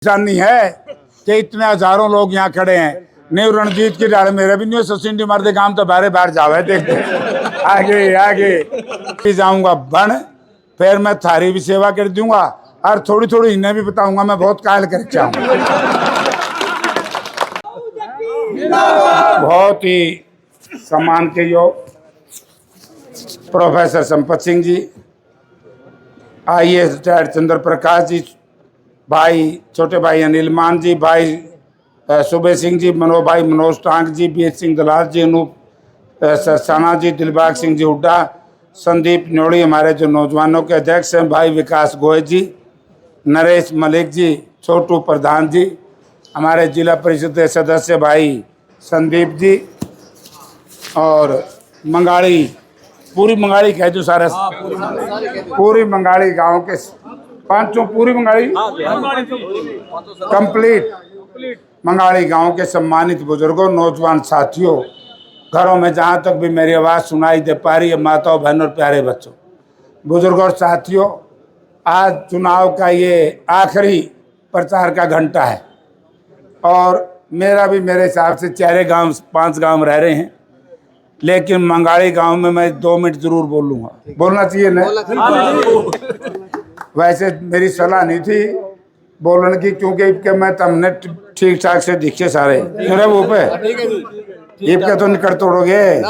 परेशानी है कि इतने हजारों लोग यहाँ खड़े हैं। न्यू रणजीत की डाल मेरे भी न्यू सचिन मार दे काम तो बाहर जावे देखते आगे आगे जाऊंगा बन, फिर मैं थारी भी सेवा कर दूंगा और थोड़ी थोड़ी इन्हें भी बताऊंगा मैं बहुत कायल कर चाहूंगा। बहुत ही सम्मान के योग professor Sampat Singh ji, IAS retired चंद्र प्रकाश जी, भाई छोटे भाई अनिल मान जी, भाई सुबे सिंह जी, भाई मनोज टांग जी, BH सिंह दलाल जी, अनूप सरसाना जी, दिलबाग सिंह जी हुड्डा, संदीप न्योड़ी हमारे जो नौजवानों के अध्यक्ष हैं, भाई विकास गोयल जी, नरेश मलिक जी, छोटू प्रधान जी, हमारे जिला परिषद के सदस्य भाई संदीप जी, और मंगाड़ी पूरी मंगाड़ी कह दो सारा पूरी मंगाड़ी गांव के पांचों पूरी मंगाड़ी कंप्लीट मंगाड़ी गांव के सम्मानित बुजुर्गों, नौजवान साथियों, घरों में जहां तक भी मेरी आवाज़ सुनाई दे पा रही है, माताओं बहनों प्यारे बच्चों, बुजुर्गों और साथियों, आज चुनाव का ये आखिरी प्रचार का घंटा है और मेरा भी मेरे हिसाब से 5 गांव रह रहे हैं, लेकिन मंगाड़ी गांव में मैं 2 मिनट जरूर बोलूँगा। बोलना चाहिए ना? वैसे मेरी सलाह नहीं थी बोलने की, क्योंकि मैं तमने ठीक ठाक से दिखे सारे वो पे के तो निकट तोड़ोगे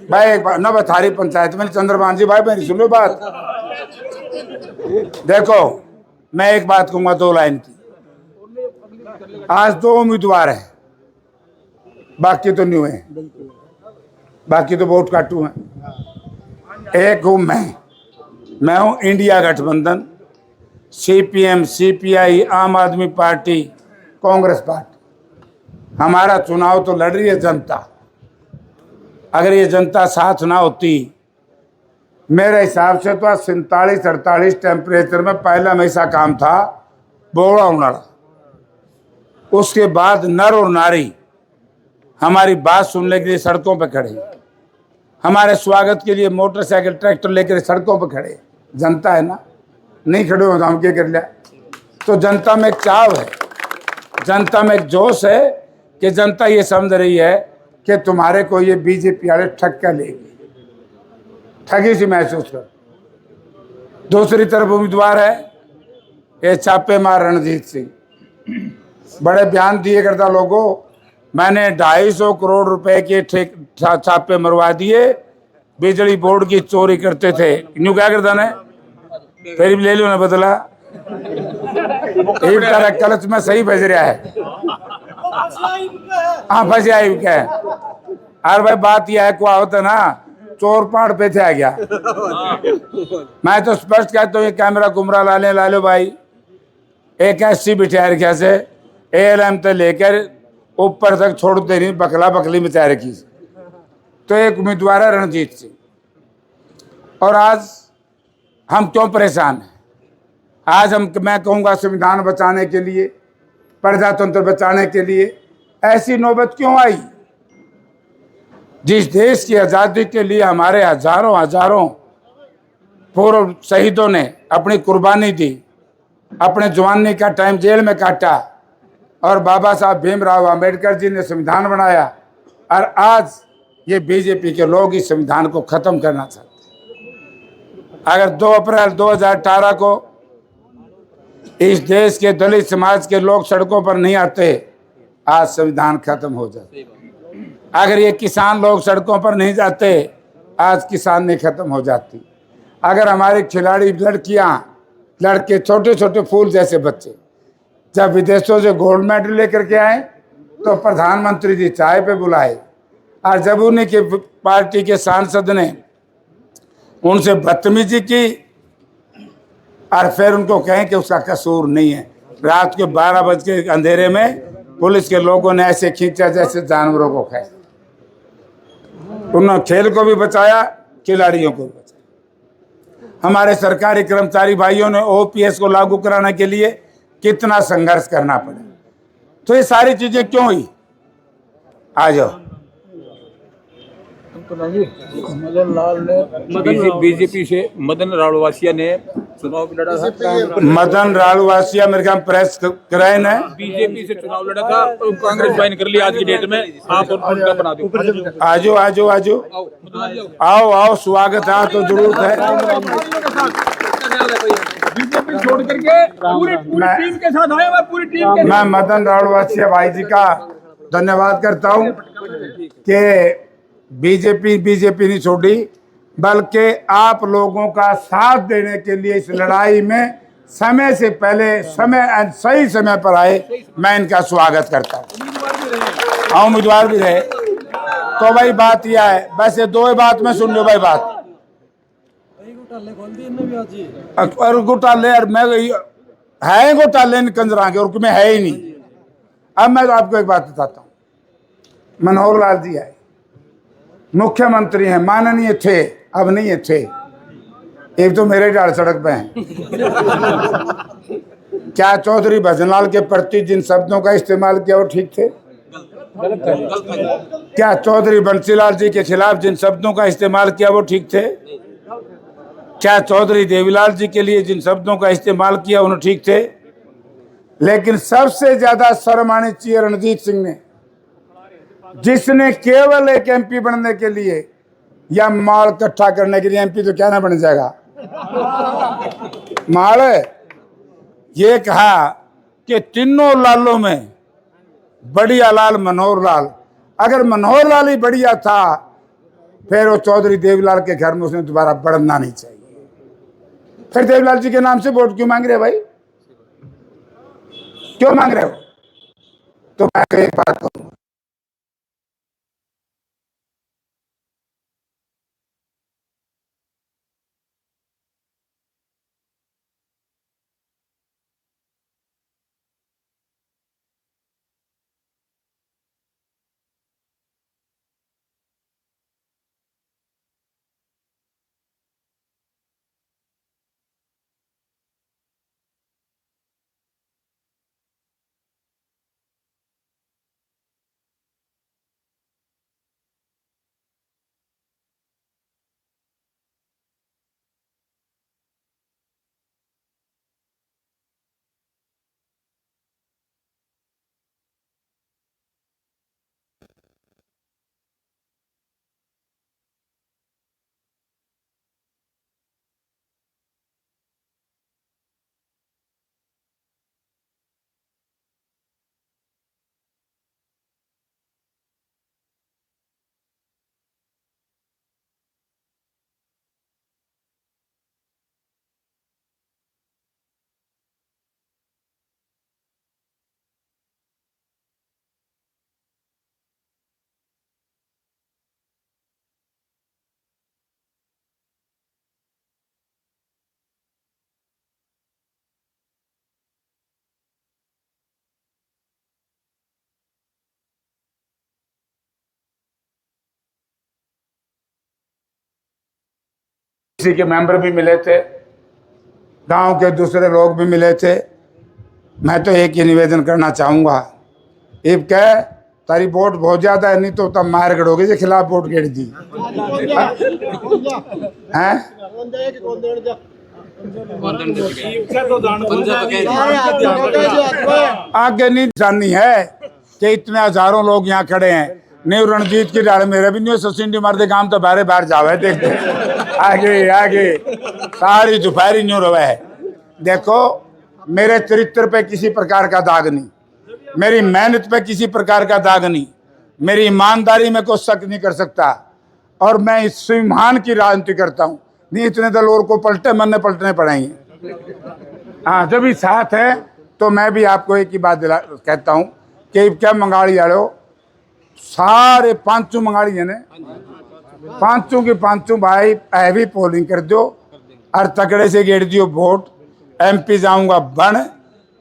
भाई। एक बार ना थारी पंचायत में चंद्रमान जी भाई मेरी सुनो बात, देखो मैं एक बात कहूंगा 2 लाइन की। आज 2 उम्मीदवार है, बाकी तो नहीं है, बाकी तो वोट काटू है। एक हूं मैं हूं इंडिया गठबंधन, CPM CPI आम आदमी पार्टी कांग्रेस पार्टी। हमारा चुनाव तो लड़ रही है जनता। अगर ये जनता साथ ना होती, मेरे हिसाब से तो 47-48 टेम्परेचर में पहला हमेशा काम था बोड़ा उनाड़ा। उसके बाद नर और नारी हमारी बात सुनने के लिए सड़कों पर खड़े, हमारे स्वागत के लिए मोटरसाइकिल ट्रैक्टर लेकर सड़कों पर खड़े। जनता है ना, नहीं खड़े हो तो हम क्या कर लिया? तो जनता में एक चाव है, जनता में एक जोश है कि जनता ये समझ रही है कि तुम्हारे को ये BJP वाले ठक्का लेगी, ठगी सी महसूस कर। दूसरी तरफ उम्मीदवार है ये छापेमार रणजीत सिंह, बड़े बयान दिए करता लोगों, मैंने 250 करोड़ रुपए के छापे मरवा दिए, बिजली बोर्ड की चोरी करते थे। न्यू क्या करता ने फिर भी ले लो ना बदला, एक तरह कलच में सही बज रहा है। हाँ फंस आई क्या है? अरे भाई बात यह है क्या होता ना, चोर पाड़ पे थे आ गया। मैं तो स्पष्ट कहता हूँ, ये कैमरा कुमरा ला लो भाई। एक SC बिठा रखा से ALM तो लेकर ऊपर तक छोड़ते नहीं, बकला बकली मचा रखी। तो एक उम्मीदवार है रणजीत सिंह। और आज हम क्यों परेशान हैं? आज मैं कहूँगा संविधान बचाने के लिए, प्रजातंत्र बचाने के लिए ऐसी नौबत क्यों आई? जिस देश की आज़ादी के लिए हमारे हजारों पूर्व शहीदों ने अपनी कुर्बानी दी, अपने जवानी का टाइम जेल में काटा, और बाबा साहब भीमराव अंबेडकर जी ने संविधान बनाया, और आज ये BJP के लोग इस संविधान को खत्म करना चाहते हैं। अगर 2 अप्रैल 2018 को इस देश के दलित समाज के लोग सड़कों पर नहीं आते, आज संविधान खत्म हो जाता। अगर ये किसान लोग सड़कों पर नहीं जाते, आज किसान नहीं खत्म हो जाती। अगर हमारे खिलाड़ी लड़कियां, लड़के, छोटे छोटे फूल जैसे बच्चे जब विदेशों से गोल्ड मेडल लेकर के आए तो प्रधानमंत्री जी चाय पे बुलाए, और जब उन्हीं के पार्टी के सांसद ने उनसे बदतमीजी की और फिर उनको कहें कि उसका कसूर नहीं है, रात के 12 बजे के अंधेरे में पुलिस के लोगों ने ऐसे खींचा जैसे जानवरों को खाए। उन्होंने खेल को भी बचाया, खिलाड़ियों को भी बचाया। हमारे सरकारी कर्मचारी भाइयों ने OPS को लागू कराने के लिए कितना संघर्ष करना पड़ा। तो ये सारी चीजें क्यों हुई? आ जाओ, मदन लाल ने बीजेपी से मदन रावलवासिया ने चुनाव भी लड़ा था। मदन रालवासिया मेरे ख्याल प्रेस कराइन है, बीजेपी से चुनाव लड़ा था और कांग्रेस ज्वाइन कर लिया आज की डेट में। आप उनका बना दो। आजो आजो आजो, आओ आओ, स्वागत है, तो जरूरत है। बीजेपी छोड़ करके पूरी टीम के साथ आए हुए, पूरी टीम के। मैं मदन रावलवासिया भाई जी का धन्यवाद करता हूं कि बीजेपी नहीं छोड़ी, बल्कि आप लोगों का साथ देने के लिए इस लड़ाई में समय से पहले सही समय पर आए। मैं इनका स्वागत करता हूँ। उम्मीदवार भी रहे। तो भाई बात यह है, वैसे दो ही बात में सुन लो भाई बात। और घोटाले है घोटाले कंजरा के, और में है ही नहीं। अब मैं तो आपको एक बात बताता हूँ। मनोहर लाल जी आए, मुख्यमंत्री हैं, माननीय थे, अब नहीं थे, एक तो मेरे डाल सड़क पे हैं। क्या चौधरी भजनलाल के प्रति जिन शब्दों का इस्तेमाल किया वो ठीक थे? क्या चौधरी बंसीलाल जी के खिलाफ जिन शब्दों का इस्तेमाल किया वो ठीक थे? क्या चौधरी देवीलाल जी के लिए जिन शब्दों का इस्तेमाल किया उन्हें ठीक थे? लेकिन सबसे ज्यादा शर्म आनी चाहिए रणजीत सिंह ने, जिसने केवल एक एमपी बनने के लिए या माल इकट्ठा करने के लिए, एमपी तो क्या ना बन जाएगा माल, ये कहा कि तीनों लालों में बढ़िया लाल मनोहर लाल। अगर मनोहर लाल ही बढ़िया था फिर वो चौधरी देवीलाल के घर में उसने दोबारा बढ़ना नहीं चाहिए। फिर देवीलाल जी के नाम से वोट क्यों मांग रहे भाई? क्यों मांग रहे हो? तो मैं एक बात कहूँ, किसी के मेंबर भी मिले थे, गांव के दूसरे लोग भी मिले थे। मैं तो एक ही निवेदन करना चाहूंगा, इब कह तारी वोट बहुत ज्यादा है, नहीं तो तब मार गड़ोगे के खिलाफ वोट गिर दी हैं। आगे नहीं जानी है कि इतने हजारों लोग यहाँ खड़े हैं। नहीं रणजीत की डाल मेरे भी नहीं सचिन मार दे काम तो बाहर बाहर जावे देखते आगे आगे सारी दोपहरी न्यू रवा है। देखो मेरे चरित्र पे किसी प्रकार का दाग नहीं, मेरी मेहनत पे किसी प्रकार का दाग नहीं, मेरी ईमानदारी में कोई शक नहीं कर सकता, और मैं इस स्वाभिमान की राजनीति करता हूँ। नहीं इतने दल और को पलटे मन में पलटने पड़ेंगे। हाँ जब भी साथ है तो मैं भी आपको एक ही बात कहता हूँ कि क्या मंगाड़ी आड़ो सारे पांचों मंगाड़ी है ने, पांचों के पांचों भाई हैवी पोलिंग कर दो और तगड़े से गेड़ दियो वोट। एमपी जाऊंगा बन,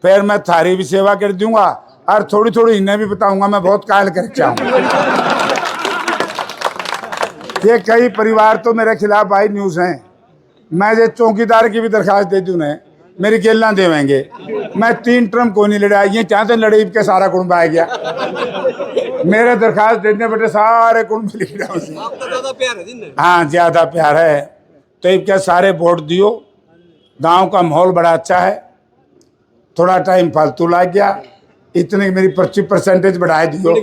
फिर मैं थारी भी सेवा कर दूंगा और थोड़ी थोड़ी इन्हें भी बताऊंगा मैं बहुत कायल करके आऊंगा। ये कई परिवार तो मेरे खिलाफ भाई न्यूज हैं, मैं ये चौकीदार की भी दरखास्त दे दूं ने मेरी गेल देवेंगे। मैं 3 टर्म को नहीं लड़ा, ये चाहते लड़े के सारा कुंभ आ गया। मेरे दरखास्त देने बेटे सारे कुंड में लिख रहा हूँ। आपका ज्यादा प्यार है जिनने हाँ ज्यादा प्यार है तो ये क्या सारे वोट दियो। गांव का माहौल बड़ा अच्छा है। थोड़ा टाइम फालतू लग गया इतने की मेरी पर्ची परसेंटेज बढ़ा दियो।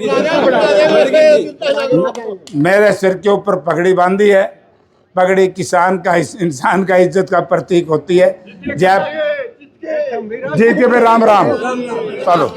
मेरे सिर के ऊपर पगड़ी बांधी है। पगड़ी किसान का इंसान का इज्जत का प्रतीक होती है। जय जी के राम राम चलो।